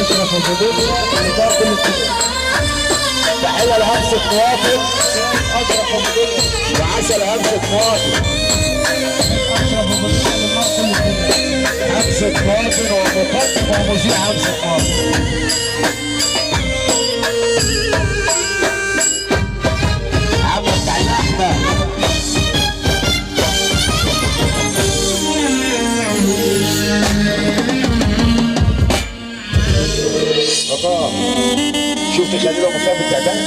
اشرف الفضولي لدار كل الكتب. تحيه لهمسه مواطن اشرف الفضولي وعسل همسه مواطن. اشرف الفضولي لدار كل الكتب. همسه مواطن ومقدم ومذيع همسه مواطن. عمك سعيد احمد. شفت خليل ومصاب التعبان؟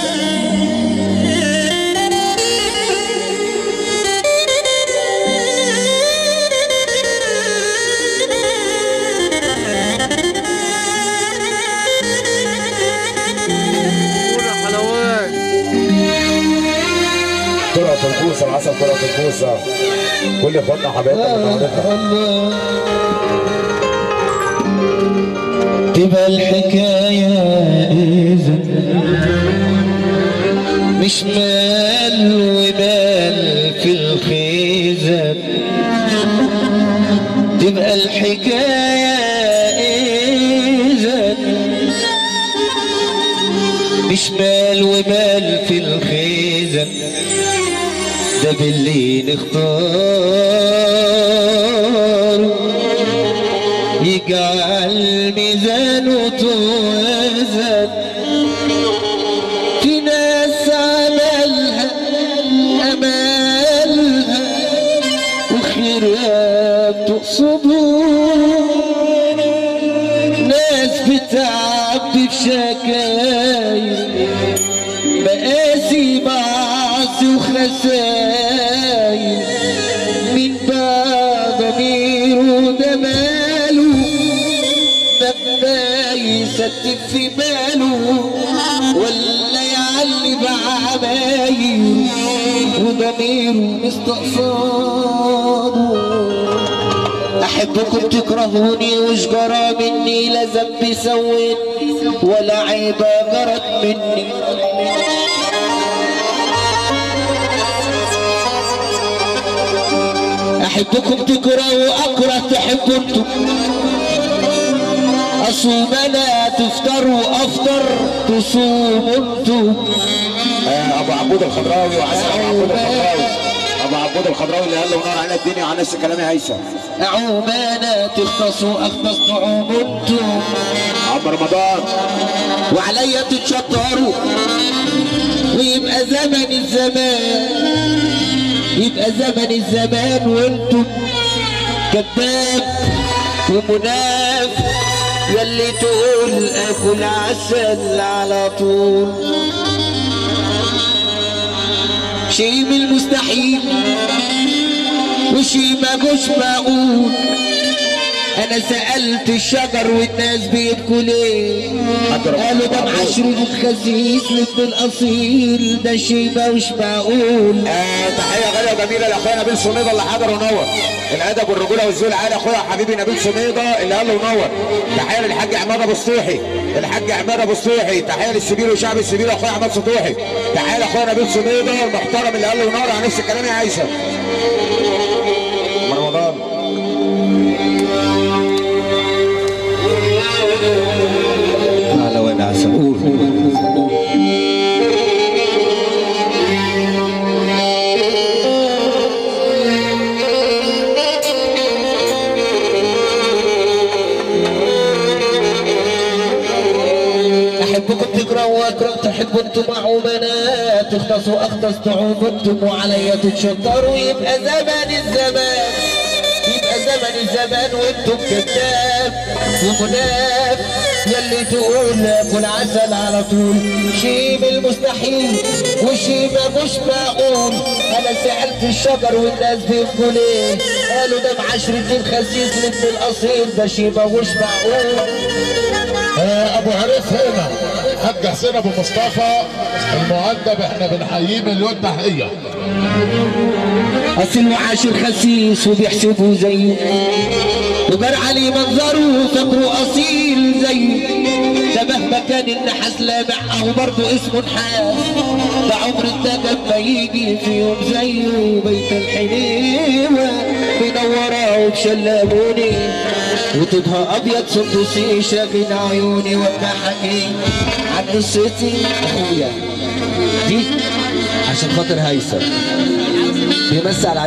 طلعت الكوسه العسل، طلعت الكوسه. كل اخواتنا حبايبنا ومنورتنا. تبقى الحكاية إذا مش مال ومال في الخيزة، تبقى الحكاية إذا مش مال ومال في الخيزة، ده باللي نختار يجعل ميزانه توازن. في ناس عملها امالها وخيرها بتقصده، ناس بتعبي بشكاير مقاسي معاصي وخساير. مين بقى ضميره ده ماله ده يستف في باله، ولا يعلي بعماير وضميره مستقصاده. احبكم تكرهوني وش جرى مني، لا ذنب سويت ولا عيبه جرت مني. احبكم تكرهوا اكره تحبوا انتم، اصوم انا تفطروا افطر تصوموا انتم. ابو عبود الخضراوي وعسل ابو عبود الخضراوي، ابو عبود الخضراوي اللي قال له ونار على الدنيا وعلى نفس كلامي هيثم. اعوم انا تختصوا اختص نعوم انتم. عم رمضان وعليا تتشطروا ويبقى زمن الزمان، يبقى زمن الزمان وانتم كذاب ومنافق يلي تقول اكل عسل على طول. شيء من المستحيل وشيء ما جوش معقول. انا سألت الشجر والناس بيبكوا ليه، قالوا ده معشر الخسيس لابن الاصيل، ده شيء مش معقول. تحيه غاليه وجميله لاخويا نبيل سميضه اللي حضر ونور. الادب والرجوله والذوق العالي اخويا حبيبي نبيل سميضه اللي قال له ونور. تحيه للحاج عماد ابو سطوحي، الحاج عماد ابو سطوحي. تحيه للسبيل وشعب السبيل اخويا عماد سطوحي. تحيه لاخويا نبيل سميضه المحترم اللي قال له ونور على نفس الكلام يا هيثم. رمضان على وين عسل قول. احبكم تكرهوا واكره تحبوا انتم معومنات، تختصوا اختص تعوم انتم وعليا تتشطروا. يبقى زمن الزمان، يبقى زمن الزمان وانتم كذاب ومنافق يلي تقول اكل عسل على طول. شيء من المستحيل وشيء ما مش معقول. انا سألت الشجر والناس بيبكوا ليه، قالوا ده معشر الدين خسيس لابن الاصيل، ده شيء ما مش معقول. ابو عريس هنا حاج حسين ابو مصطفى المؤدب، احنا بنحييه مليون تحيه. اصل وعاشر خسيس وبيحسبوا زيه، وجار علي منظره فاكره اصيل زيه، ده مهما كان النحاس لامع اهو برضه اسمه نحاس، ده عمر الدجل ما يجي في يوم زيه، بيت الحليوه منوره وبشلموني وطوبها ابيض سندسي شاغل عيوني، واما حكي عن قصتي اخويا دي عشان خاطر هيثم بيمثل على